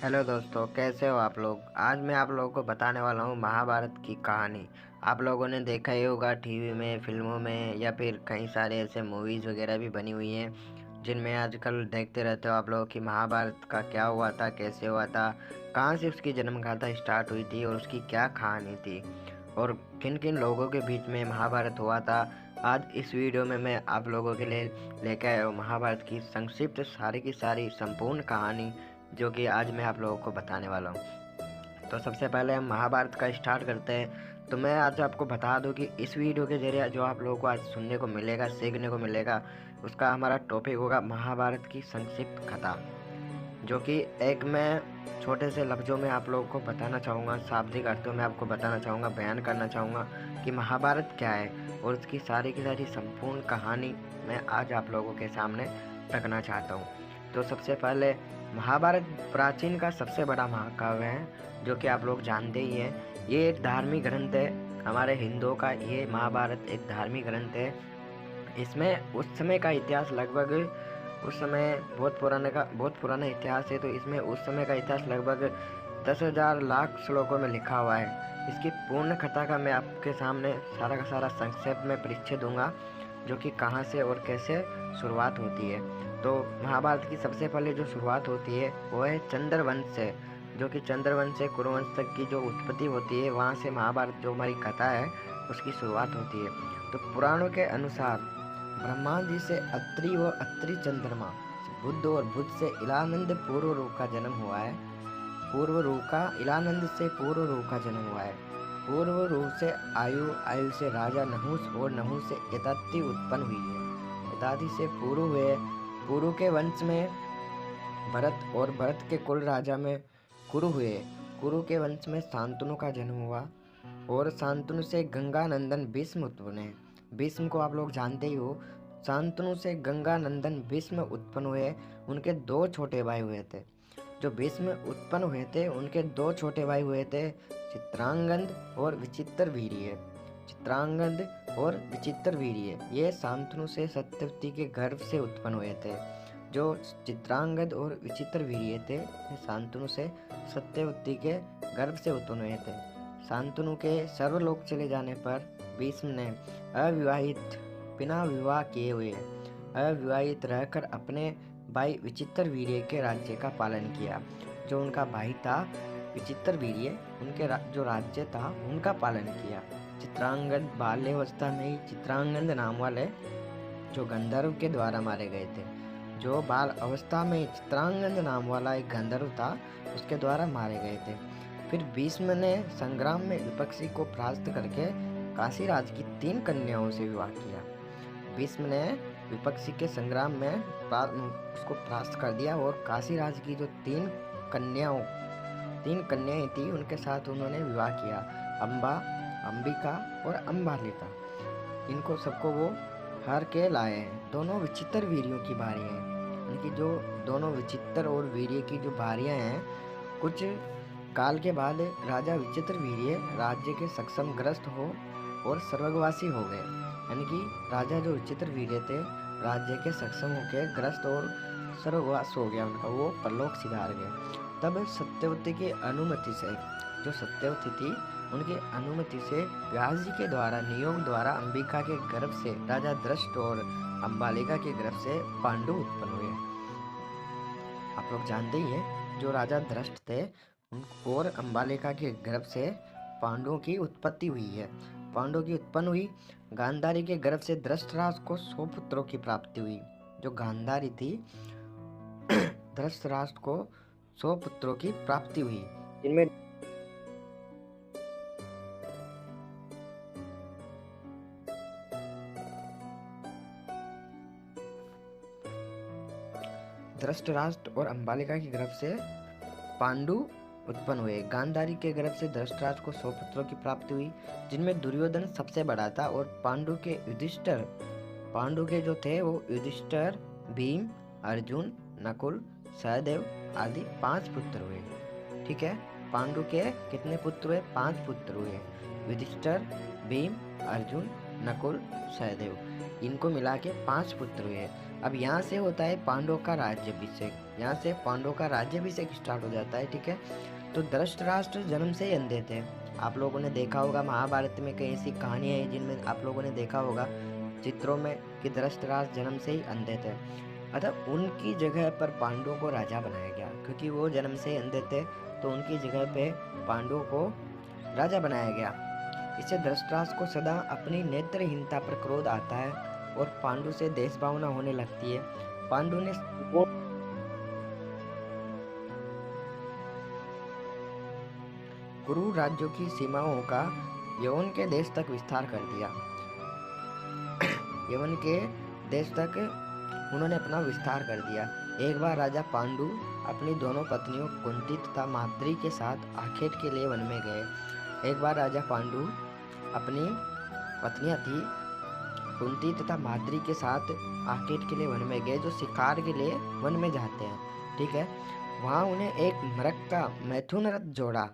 Hello दोस्तों, कैसे हो आप लोग। आज मैं आप लोगों को बताने वाला हूँ महाभारत की कहानी। आप लोगों ने देखा ही होगा टीवी में, फिल्मों में, या फिर कई सारे ऐसे मूवीज़ वगैरह भी बनी हुई हैं जिनमें आजकल देखते रहते हो आप लोग कि महाभारत का क्या हुआ था, कैसे हुआ था, कहाँ से उसकी जन्म गाथा स्टार्ट हुई थी और उसकी क्या कहानी थी और किन किन लोगों के बीच में महाभारत हुआ था। आज इस वीडियो में मैं आप लोगों के लिए लेकर आया हूँ महाभारत की संक्षिप्त सारी की सारी संपूर्ण कहानी, जो कि आज मैं आप लोगों को बताने वाला हूँ। तो सबसे पहले हम महाभारत का स्टार्ट करते हैं। तो मैं आज आपको बता दूं कि इस वीडियो के जरिए जो आप लोगों को आज सुनने को मिलेगा, सीखने को मिलेगा, उसका हमारा टॉपिक होगा महाभारत की संक्षिप्त कथा, जो कि एक मैं छोटे से लफ्ज़ों में आप लोगों को बताना चाहूँगा, शाब्दिक अर्थों में आपको बताना चाहूँगा, बयान करना चाहूँगा कि महाभारत क्या है और उसकी सारी की सारी संपूर्ण कहानी मैं आज आप लोगों के सामने रखना चाहता हूँ। तो सबसे पहले महाभारत प्राचीन का सबसे बड़ा महाकाव्य है, जो कि आप लोग जानते ही हैं। ये एक धार्मिक ग्रंथ है, हमारे हिंदुओं का ये महाभारत एक धार्मिक ग्रंथ है। इसमें उस समय का इतिहास लगभग, उस समय बहुत पुराना इतिहास है। तो इसमें उस समय का इतिहास लगभग 10,000 लाख श्लोकों में लिखा हुआ है। इसकी पूर्ण कथा का मैं आपके सामने सारा का सारा संक्षेप में परिचय दूंगा, जो कि कहाँ से और कैसे शुरुआत होती है। तो महाभारत की सबसे पहले जो शुरुआत होती है वो है चंद्रवंश से, जो कि चंद्रवंश से कुरुवंश तक की जो उत्पत्ति होती है, वहाँ से महाभारत जो हमारी कथा है उसकी शुरुआत होती है। तो पुराणों के अनुसार ब्रह्मा जी से अत्रि व अत्रि चंद्रमा, बुध और बुध से इलानंद पूर्व रूप का जन्म हुआ है। पूर्व रूप का इलानंद से पूर्व रूप का जन्म हुआ है। पूर्व रूप से आयु, आयु से राजा नहुस और नहुस से यताति उत्पन्न हुई है। यताति से पूर्व हुए। पूर्व के वंश में भरत और भरत के कुल राजा में कुरु हुए। कुरु के वंश में शांतनु का जन्म हुआ और शांतनु से गंगा नंदन भीष्म उत्पन्न है। भीष्म को आप लोग जानते ही हो। शांतनु से गंगा नंदन भीष्म उत्पन्न हुए। उनके दो छोटे भाई हुए थे। जो भीष्म उत्पन्न हुए थे उनके दो छोटे भाई हुए थे, चित्रांगद और विचित्र वीर्य। चित्रांगद और विचित्र वीर्य ये शांतनु से सत्यवती के गर्भ से उत्पन्न हुए थे। जो चित्रांगद और विचित्र वीर्य थे शांतनु से सत्यवती के गर्भ से उत्पन्न हुए थे। शांतनु के सर्वलोक चले जाने पर भीष्म ने अविवाहित, बिना विवाह किए हुए अविवाहित रहकर अपने भाई विचित्र वीर्य के राज्य का पालन किया। जो उनका भाई था विचित्र वीर्य, उनके जो राज्य था उनका पालन किया। चित्रांगद बाल्यावस्था में ही चित्रांगद नाम वाले जो गंधर्व के द्वारा मारे गए थे। जो बाल अवस्था में चित्रांगद नाम वाला एक गंधर्व था उसके द्वारा मारे गए थे। फिर भीष्म ने संग्राम में विपक्षी को परास्त करके काशीराज की 3 कन्याओं से विवाह किया। भीष्म ने विपक्षी के संग्राम में उसको परास्त कर दिया और काशीराज की जो 3 कन्याएं थी उनके साथ उन्होंने विवाह किया। अम्बा, अंबिका और अम्बालिका, इनको सबको वो हार के लाए हैं। दोनों विचित्र वीर्यों की भारियां हैं। इनकी जो दोनों विचित्र और वीर्य की जो भारियां हैं, कुछ काल के बाद राजा विचित्र वीर्य राज्य के सक्षम ग्रस्त हो और स्वर्गवासी हो गए। यानी कि राजा जो विचित्र वीर्य थे राज्य के सक्षम होकर ग्रस्त और स्वर्गवास हो गया उनका, वो परलोक सिधार गए। तब सत्यवती की अनुमति से, जो सत्यवती थी उनकी अनुमति से व्यास जी के द्वारा नियोग द्वारा अंबिका के गर्भ से राजा दृष्ट और अम्बालिका के गर्भ से पांडु उत्पन्न हुए। आप लोग जानते ही हैं जो राजा दृष्ट थे और अम्बालिका के गर्भ से पांडवों की उत्पत्ति हुई है। पांडवों की उत्पन्न हुई। गांधारी के गर्भ से धृतराष्ट्र को 100 पुत्रों की प्राप्ति हुई। जो गांधारी थी धृतराष्ट्र को 100 पुत्रों की प्राप्ति हुई, जिनमें धृतराष्ट्र और अम्बालिका के गर्भ से पांडु उत्पन्न हुए। गांधारी के गर्भ से धृतराष्ट्र को 100 पुत्रों की प्राप्ति हुई, जिनमें दुर्योधन सबसे बड़ा था और पांडु के युधिष्ठिर, पांडु के जो थे वो युधिष्ठिर, भीम, अर्जुन, नकुल, सहदेव आदि 5 पुत्र हुए। ठीक है, पांडु के कितने पुत्र हुए? 5 पुत्र हुए। युधिष्ठिर, भीम, अर्जुन, नकुल, सहदेव, इनको मिला के 5 पुत्र हुए। अब यहाँ से होता है पांडवों का राज्याभिषेक। यहाँ से पांडवों का राज्याभिषेक स्टार्ट हो जाता है। ठीक है, तो धृतराष्ट्र जन्म से ही अंधे थे। आप लोगों ने देखा होगा महाभारत में कई ऐसी कहानियां हैं जिनमें आप लोगों ने देखा होगा चित्रों में कि धृतराष्ट्र जन्म से ही अंधे थे। अतः उनकी जगह पर पांडवों को राजा बनाया गया, क्योंकि वो जन्म से ही अंधे थे तो उनकी जगह पे पांडवों को राजा बनाया गया। इससे धृतराष्ट्र को सदा अपनी नेत्रहीनता पर क्रोध आता है और पांडु से देश भावना होने लगती है। पांडु ने कुरु राज्यों की सीमाओं का यवन के देश तक विस्तार कर दिया। यवन के देश तक उन्होंने अपना विस्तार कर दिया। एक बार राजा पांडु अपनी दोनों पत्नियों कुंती तथा माद्री के साथ आखेट के लिए वन में गए। एक बार राजा पांडु अपनी पत्नियां थी कुंती तथा माद्री के साथ आखेट के लिए वन में गए, जो शिकार के लिए वन में जाते हैं। ठीक है, वहाँ उन्हें एक मृग का मैथुन रथ जोड़ा,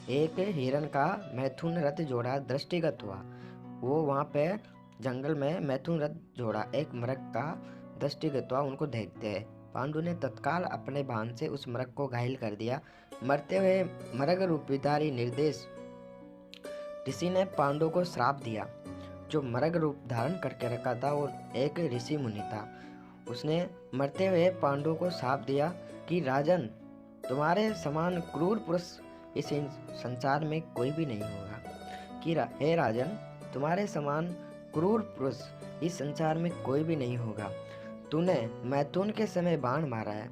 एक हिरण का मैथुन रथ जोड़ा दृष्टिगत हुआ। वो वहाँ पे जंगल में मैथुन रथ जोड़ा एक मृग का दृष्टिगत हुआ, उनको देखते हैं। पांडु ने तत्काल अपने बाण से उस मृग को घायल कर दिया। मरते हुए मृग रूपधारी निर्देश ऋषि ने पांडु को श्राप दिया। जो मृग रूप धारण करके रखा था वो एक ऋषि मुनि था। उसने मरते हुए पांडु को श्राप दिया कि राजन, तुम्हारे समान क्रूर पुरुष इस संसार में कोई भी नहीं होगा। कि हे राजन, तुम्हारे समान क्रूर पुरुष इस संसार में कोई भी नहीं होगा। तूने मैथुन के समय बाण मारा है,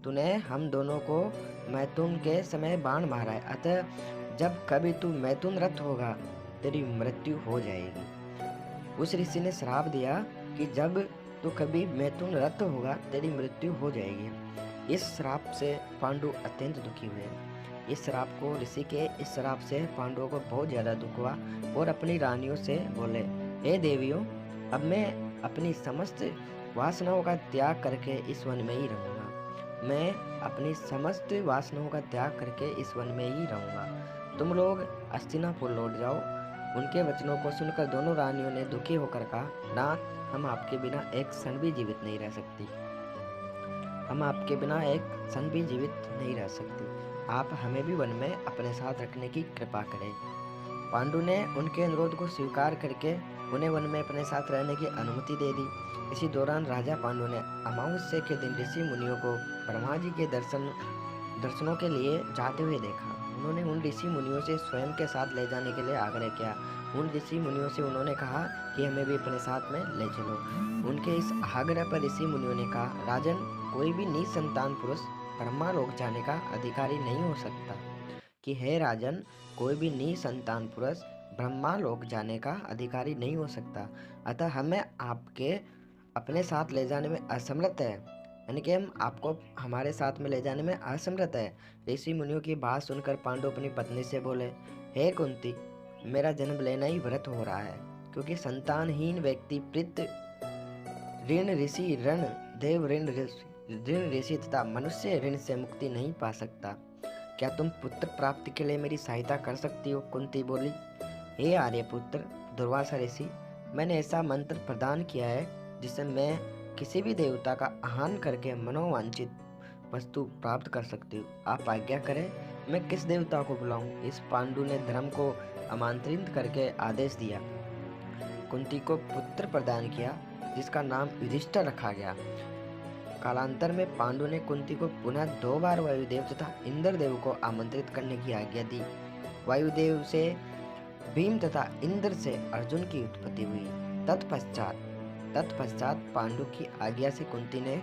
तूने हम दोनों को मैथुन के समय बाण मारा है, अतः जब कभी तू मैथुन रथ होगा तेरी मृत्यु हो जाएगी। उस ऋषि ने श्राप दिया कि जब तू कभी मैथुन रथ होगा तेरी मृत्यु हो जाएगी। इस श्राप से पांडु अत्यंत दुखी हुए। इस श्राप को ऋषि के इस श्राप से पांडवों को बहुत ज्यादा दुख हुआ और अपनी रानियों से बोले, हे देवियों, अब मैं अपनी समस्त वासनाओं का त्याग करके इस वन में ही रहूंगा। मैं अपनी समस्त वासनाओं का त्याग करके इस वन में ही रहूंगा। तुम लोग हस्तिनापुर लौट जाओ। उनके वचनों को सुनकर दोनों रानियों ने दुखी होकर कहा, नाथ, हम आपके बिना एक क्षण भी जीवित नहीं रह सकती। हम आपके बिना एक क्षण भी जीवित नहीं रह सकती। आप हमें भी वन में अपने साथ रखने की कृपा करें। पांडु ने उनके अनुरोध को स्वीकार करके उन्हें वन में अपने साथ रहने की अनुमति दे दी। इसी दौरान राजा पांडु ने अमावस्या के दिन ऋषि मुनियों को ब्रह्मा जी के दर्शनों के लिए जाते हुए देखा। उन्होंने उन ऋषि मुनियों से स्वयं के साथ ले जाने के लिए आग्रह किया। उन ऋषि मुनियों से उन्होंने कहा कि हमें भी अपने साथ में ले चलो। उनके इस आग्रह पर ऋषि मुनियों ने कहा, राजन, कोई भी निसंतान पुरुष ब्रह्मा लोक जाने का अधिकारी नहीं हो सकता। कि हे राजन, कोई भी निसंतान पुरुष ब्रह्मा लोक जाने का अधिकारी नहीं हो सकता, अतः हमें आपके अपने साथ ले जाने में असमर्थ है। यानी कि हम आपको हमारे साथ में ले जाने में असमर्थ है। ऋषि मुनियों की बात सुनकर पांडु अपनी पत्नी से बोले, हे कुंती, मेरा जन्म लेना ही व्रत हो रहा है, क्योंकि संतानहीन व्यक्ति प्रीत ऋण ऋषि ऋण देव ऋण ऋषि तथा मनुष्य ऋण से मुक्ति नहीं पा सकता। क्या तुम पुत्र प्राप्ति के लिए मेरी सहायता कर सकती हो? कुंती बोली, हे आर्यपुत्र दुर्वासा ऋषि, मैंने ऐसा मंत्र प्रदान किया है जिससे मैं किसी भी देवता का आह्वान करके मनोवांछित वस्तु प्राप्त कर सकती हूँ। आप आज्ञा करें, मैं किस देवता को बुलाऊं? इस पांडु ने धर्म को आमंत्रित करके आदेश दिया। कुंती को पुत्र प्रदान किया जिसका नाम युधिष्ठिर रखा गया। कालांतर में पांडु ने कुंती को पुनः 2 बार वायुदेव तथा इंद्रदेव को आमंत्रित करने की आज्ञा दी। वायुदेव से भीम तथा इंद्र से अर्जुन की उत्पत्ति हुई। तत्पश्चात पांडु की आज्ञा से कुंती ने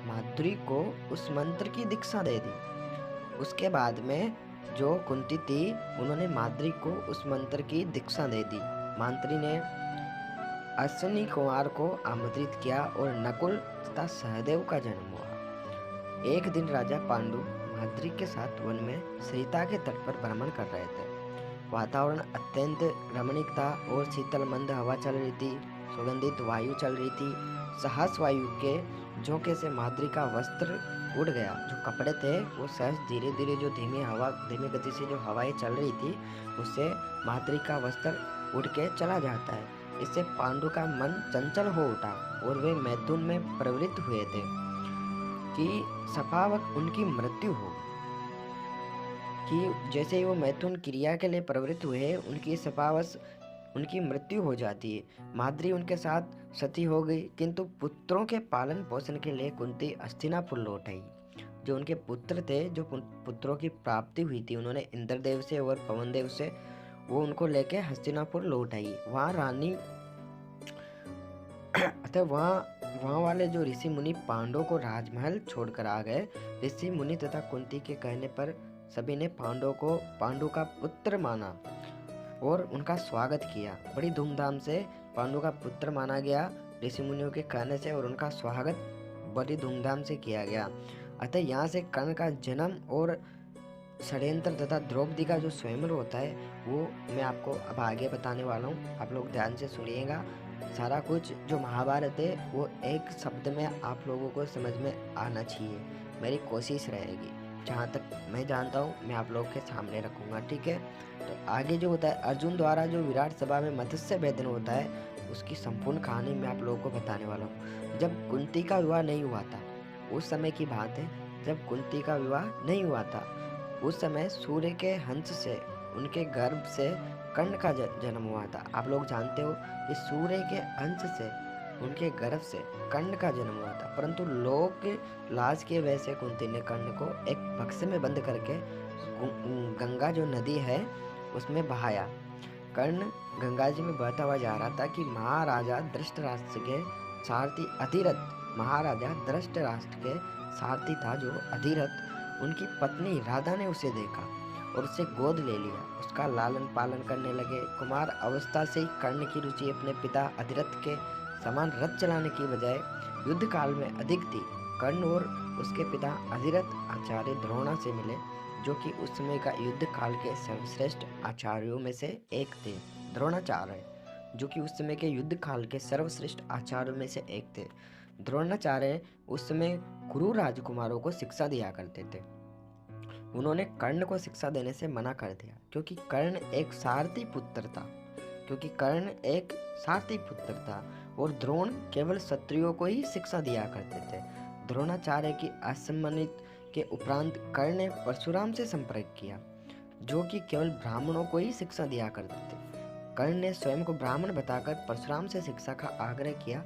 माद्री को उस मंत्र की दीक्षा दे दी। उसके बाद में जो कुंती थी उन्होंने माद्री को उस मंत्र की दीक्षा दे दी। माद्री ने अश्विनी कुमार को आमंत्रित किया और नकुल तथा सहदेव का जन्म हुआ। एक दिन राजा पांडु माद्री के साथ वन में सरिता के तट पर भ्रमण कर रहे थे। वातावरण अत्यंत रमणीक था और शीतल मंद हवा चल रही थी, सुगंधित वायु चल रही थी। सहस वायु के झोंके से माद्री का वस्त्र उड़ गया। जो कपड़े थे वो सहज धीरे धीरे जो धीमी गति से जो हवाएं चल रही थी उससे माद्री का वस्त्र उड़ के चला जाता है। इससे पांडु का मन चंचल हो उठा और वे मैथुन में प्रवृत्त हुए थे। कि संभावत उनकी मृत्यु हो, कि जैसे ही वो मैथुन क्रिया के लिए प्रवृत्त हुए उनकी स्वभावश उनकी मृत्यु हो जाती है। माद्री उनके साथ सती हो गई, किंतु पुत्रों के पालन पोषण के लिए कुंती हस्तिनापुर लौट आई। जो उनके पुत्र थे, जो पुत्रों की प्राप्ति हुई थी, उन्होंने इंद्रदेव से और पवनदेव से, वो उनको लेके हस्तिनापुर लौट आई। वहाँ रानी अतः वहाँ वाले जो ऋषि मुनि पांडवों को राजमहल छोड़कर आ गए। ऋषि मुनि तथा कुंती के कहने पर सभी ने पांडु का पुत्र माना और उनका स्वागत किया। बड़ी धूमधाम से पांडु का पुत्र माना गया ऋषि मुनियों के कहने से, और उनका स्वागत बड़ी धूमधाम से किया गया। अतः यहाँ से कर्ण का जन्म और षड्यंत्र तथा द्रौपदी का जो स्वयंवर होता है वो मैं आपको अब आगे बताने वाला हूँ। आप लोग ध्यान से सुनिएगा। सारा कुछ जो महाभारत है वो एक शब्द में आप लोगों को समझ में आना चाहिए, मेरी कोशिश रहेगी। जहाँ तक मैं जानता हूँ मैं आप लोगों के सामने रखूँगा, ठीक है। तो आगे जो होता है, अर्जुन द्वारा जो विराट सभा में मत्स्य भेदन होता है उसकी संपूर्ण कहानी मैं आप लोगों को बताने वाला हूँ। जब कुंती का विवाह नहीं हुआ था, उस समय की बात है, जब कुंती का विवाह नहीं हुआ था उस समय सूर्य के हंस से, उनके गर्भ से कर्ण का जन्म हुआ था। आप लोग जानते हो कि सूर्य के अंश से, उनके गर्भ से कर्ण का जन्म हुआ था, परंतु लोग लाज के वजह से कुंती ने कर्ण को एक बक्से में बंद करके गंगा जो नदी है उसमें बहाया। कर्ण गंगा जी में बहता हुआ जा रहा था कि महाराजा धृतराष्ट्र के सारथी अधिरथ, महाराजा धृतराष्ट्र के सारथी था जो अधिरथ, उनकी पत्नी राधा ने उसे देखा और उसे गोद ले लिया, उसका लालन पालन करने लगे। कुमार अवस्था से ही कर्ण की रुचि अपने पिता अधिरथ के समान रथ चलाने की बजाय युद्ध काल में अधिक थी। कर्ण और उसके पिता अधिरथ आचार्य द्रोणा से मिले, जो कि उस समय का युद्ध काल के सर्वश्रेष्ठ आचार्यों में से एक थे। द्रोणाचार्य जो कि उस समय के युद्ध काल के सर्वश्रेष्ठ आचार्यों में से एक थे। द्रोणाचार्य उस समय कुरु राजकुमारों को शिक्षा दिया करते थे। उन्होंने कर्ण को शिक्षा देने से मना कर दिया, क्योंकि कर्ण एक सारथी पुत्र था और द्रोण केवल क्षत्रियों को ही शिक्षा दिया करते थे। द्रोणाचार्य की असम्मानित के उपरांत कर्ण ने परशुराम से संपर्क किया, जो कि केवल ब्राह्मणों को ही शिक्षा दिया करते थे। कर्ण ने स्वयं को ब्राह्मण बताकर परशुराम से शिक्षा का आग्रह किया।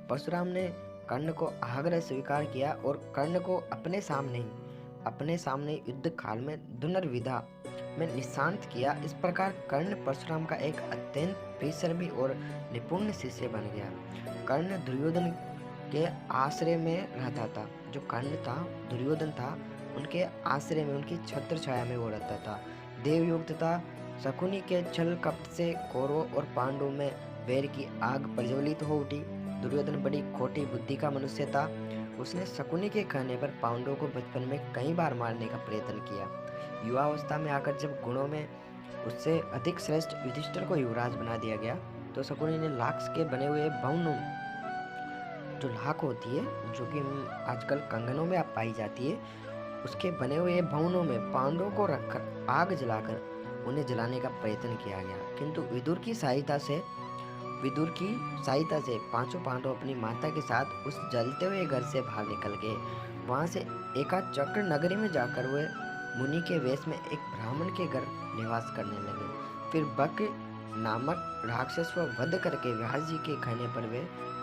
परशुराम ने कर्ण को आग्रह स्वीकार किया और कर्ण को अपने सामने युद्ध काल में धनुर्विद्या में निशांत किया। इस प्रकार कर्ण परशुराम का एक अत्यंत परिश्रमी और निपुण शिष्य बन गया। कर्ण दुर्योधन के आश्रय में रहता था। जो कर्ण था, दुर्योधन था, उनके आश्रय में, उनकी छत्र छाया में वो रहता था। देवयोग तथा शकुनी के छल कपट से कौरवों और पांडवों में वैर की आग प्रज्वलित हो उठी। दुर्योधन बड़ी खोटी बुद्धि का मनुष्य था। उसने शकुनी के कहने पर पांडवों को बचपन में कई बार मारने का प्रयत्न किया। युवावस्था में आकर जब गुणों में उससे अधिक श्रेष्ठ युधिष्ठिर को युवराज बना दिया गया, तो शकुनी ने लाख के बने हुए भवनों, जो लाख होती है, जो कि आजकल कंगनों में आप पाई जाती है, उसके बने हुए भवनों में पांडवों को रखकर आग जलाकर उन्हें जलाने का प्रयत्न किया गया। किंतु विदुर की सहायता से पांचों पांडव अपनी माता के साथ उस जलते हुए घर से बाहर निकल गए। वहां से एकाच चक्र नगरी में जाकर वे मुनि के वेश में एक ब्राह्मण के घर निवास करने लगे। फिर बक नामक राक्षस को वध करके व्यास जी के कहने पर वे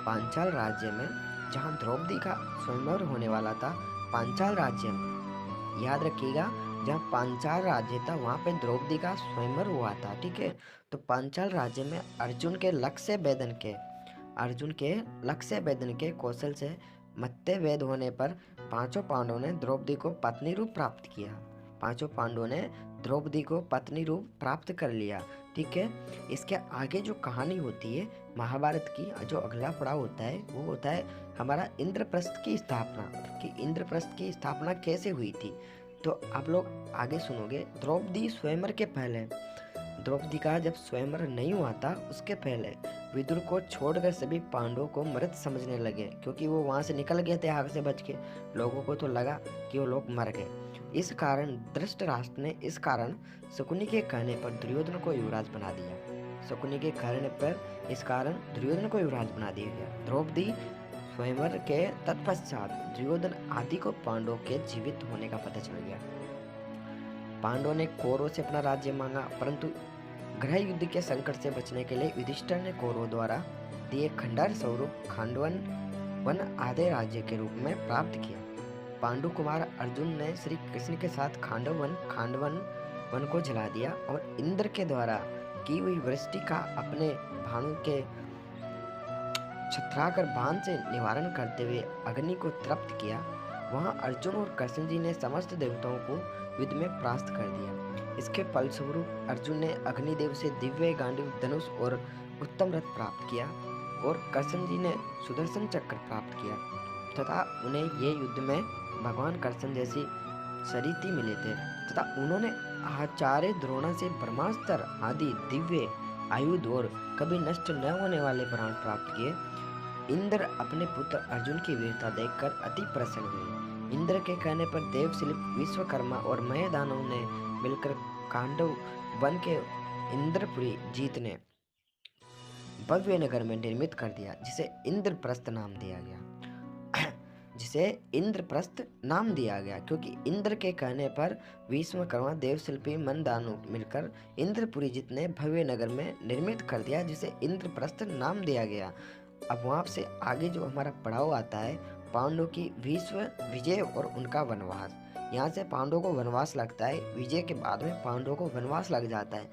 पांचाल राज्य में, जहां द्रौपदी का स्वयंवर होने वाला था, पांचाल राज्य में, याद रखिएगा, जहाँ पांचाल राज्य था वहाँ पे द्रौपदी का स्वयंवर हुआ था, ठीक है। तो पांचाल राज्य में अर्जुन के लक्ष्य वेदन के कौशल से मत्स्य वेद होने पर पांचों पांडवों ने द्रौपदी को पत्नी रूप प्राप्त कर लिया, ठीक है। इसके आगे जो कहानी होती है महाभारत की, जो अगला पड़ाव होता है वो होता है हमारा इंद्रप्रस्थ की स्थापना, कि इंद्रप्रस्थ की स्थापना कैसे हुई थी। तो आप लोग आगे सुनोगे। द्रौपदी का जब स्वयंवर नहीं हुआ था उसके पहले विदुर को छोड़कर सभी पांडवों को मृत समझने लगे, क्योंकि वो वहां से निकल गए थे आग से बच के। लोगों को तो लगा कि वो लोग मर गए। इस कारण धृतराष्ट्र ने शकुनी के कहने पर दुर्योधन को युवराज बना दिया। द्रौपदी स्वयंवर के तत्पश्चात दुर्योधन आदि को पांडवों के जीवित होने का पता चल गया। पांडवों ने कौरवों से अपना राज्य मांगा, परंतु गृह युद्ध के संकट से बचने के लिए युधिष्ठिर ने कौरवों द्वारा दिए खंडहर स्वरूप खांडवन वन आधे राज्य के रूप में प्राप्त किया। पांडु कुमार अर्जुन ने श्री कृष्ण के साथ खांडवन वन को जला दिया और इंद्र के द्वारा की हुई वृष्टि का अपने भानु के छत्राकर बाण से निवारण करते हुए अग्नि को तृप्त किया। वहां अर्जुन और कृष्ण जी ने समस्त देवताओं को युद्ध में परास्त कर दिया। इसके फलस्वरूप अर्जुन ने अग्निदेव से दिव्य गांडीव धनुष और उत्तम रथ प्राप्त किया और कृष्ण जी ने सुदर्शन चक्र प्राप्त किया तथा उन्हें ये युद्ध में भगवान कृष्ण जैसी शरीति मिले थे तथा उन्होंने आचार्य द्रोण से ब्रह्मास्त्र आदि दिव्य आयुध और कभी नष्ट न होने वाले प्राण प्राप्त किए। इंद्र अपने पुत्र अर्जुन की वीरता देखकर अति प्रसन्न हुए। इंद्र के कहने पर देवशिल्प विश्वकर्मा और मय दानव ने मिलकर कांडव वन के इंद्रपुरी जीतने भव्य नगर में निर्मित कर दिया, जिसे इंद्रप्रस्थ नाम दिया गया क्योंकि इंद्र के कहने पर विश्वकर्मा देवशिल्पी मंदानु मिलकर इंद्रपुरी जितने भव्य नगर में निर्मित कर दिया, जिसे इंद्रप्रस्थ नाम दिया गया। अब वहां से आगे जो हमारा पड़ाव आता है पांडवों की विश्व विजय और उनका वनवास। यहाँ से पांडवों को वनवास लगता है, विजय के बाद में पांडवों को वनवास लग जाता है।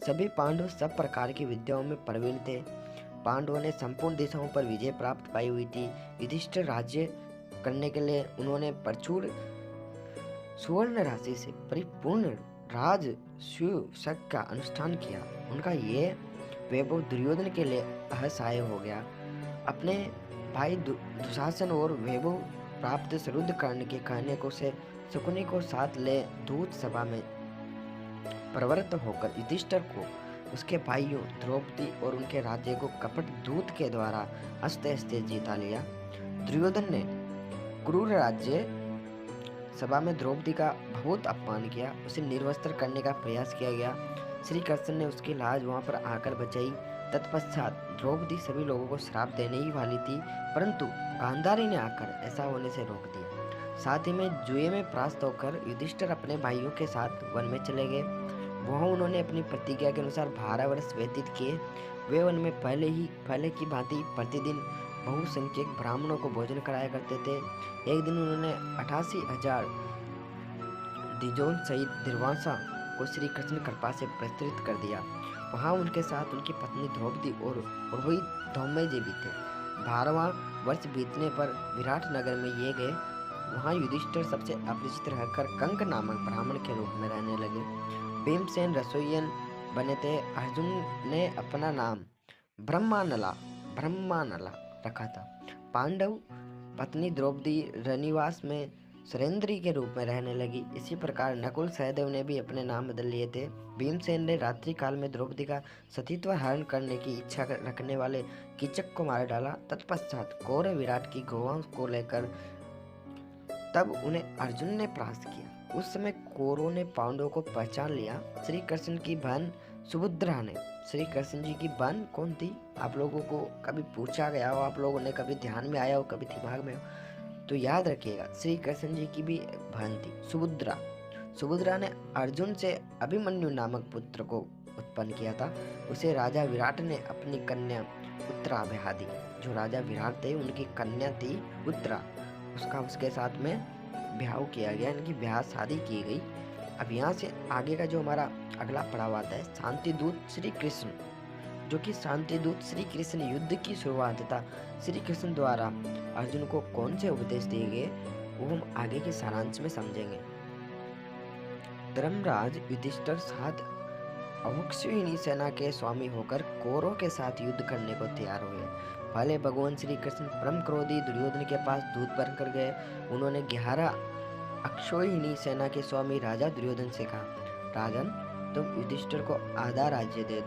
सभी पांडव सब प्रकार की विद्याओं में प्रवीण थे। पांडवों ने संपूर्ण दिशाओं पर विजय प्राप्त पाई हुई थी। युधिष्ठिर राज्य करने के लिए उन्होंने प्रचुर सुवर्ण राशि से परिपूर्ण राज शक का अनुष्ठान किया। उनका ये वैभव दुर्योधन के लिए असहाय हो गया। अपने भाई दुशासन और वैभव प्राप्त शुद्ध करने के कहने को से शकुनी को साथ ले दूत सभा में प्रवृत्त होकर युधिष्ठिर को उसके भाइयों द्रौपदी और उनके राज्य को कपट दूत के द्वारा हंसते हंसते जीता लिया। दुर्योधन ने क्रूर राज्य सभा में द्रौपदी का बहुत अपमान किया, उसे निर्वस्त्र करने का प्रयास किया गया। श्री कृष्ण ने उसकी लाज वहां पर आकर बचाई। तत्पश्चात द्रौपदी सभी लोगों को श्राप देने ही वाली थी, परंतु गांधारी ने आकर ऐसा होने से रोक दिया। साथ ही में जुए में परास्त होकर युधिष्ठिर अपने भाइयों के साथ वन में चले गए। वहां उन्होंने अपनी प्रतिज्ञा के अनुसार 12 वर्ष व्यतीत किए। वे वन में पहले की भांति प्रतिदिन बहुसंख्यक ब्राह्मणों को भोजन कराया करते थे। एक दिन उन्होंने 88,000 द्विजों सहित दिर्वासा को श्री कृष्ण कृपा से प्रस्तुत कर दिया। वहां उनके साथ उनकी पत्नी द्रौपदी और रोहित धौम्य भी थे। 12वां वर्ष बीतने पर विराट नगर में ये गए। वहां युधिष्ठिर सबसे अपरिचित रहकर कंक नामक ब्राह्मण के रूप में रहने लगे। भीमसेन रसोइयन बने थे। अर्जुन ने अपना नाम ब्रह्मानला रखा था। पांडव पत्नी द्रौपदी रनिवास में सुरेंद्री के रूप में रहने लगी। इसी प्रकार नकुल सहदेव ने भी अपने नाम बदल लिए थे। भीमसेन ने रात्रि काल में द्रौपदी का सतीत्व हरण करने की इच्छा रखने वाले कीचक को मार डाला। तत्पश्चात कौरव विराट की गौओं को लेकर तब उन्हें अर्जुन ने परास्त किया। उस समय कौरवों ने पांडवों को पहचान लिया। श्री कृष्ण की बहन सुभद्रा ने श्री कृष्ण जी की बहन कौन थी, आप लोगों को कभी पूछा गया हो, आप लोगों ने कभी ध्यान में आया हो, कभी दिमाग में हो, तो याद रखिएगा श्री कृष्ण जी की भी बहन थी सुभद्रा। सुभद्रा ने अर्जुन से अभिमन्यु नामक पुत्र को उत्पन्न किया था। उसे राजा विराट ने अपनी कन्या उत्तरा ब्याह दी। जो राजा विराट थे उनकी कन्या थी उत्तरा, उसके साथ में ब्याह किया गया, इनकी ब्याह शादी की गई। अब यहाँ से आगे का जो हमारा अगला पड़ाव आता है शांति दूत श्री कृष्ण, जो कि शांति दूत श्री कृष्ण युद्ध की शुरुआत था श्री कृष्ण द्वारा अर्जुन को कौन से उपदेश दिए गए वो हम आगे के सारांश में समझेंगे। धर्मराज युधिष्ठिर साथ अवक्षुहिणी सेना के स्वामी होकर कौरवों के साथ युद्ध करने को तैयार हुए। पहले भगवान श्री कृष्ण परम क्रोधी दुर्योधन के पास दूत बनकर गए। उन्होंने 11 अक्षौहिणी सेना के स्वामी राजा दुर्योधन से कहा, राजन तुम युधिष्ठिर को आधा राज्य दे दो।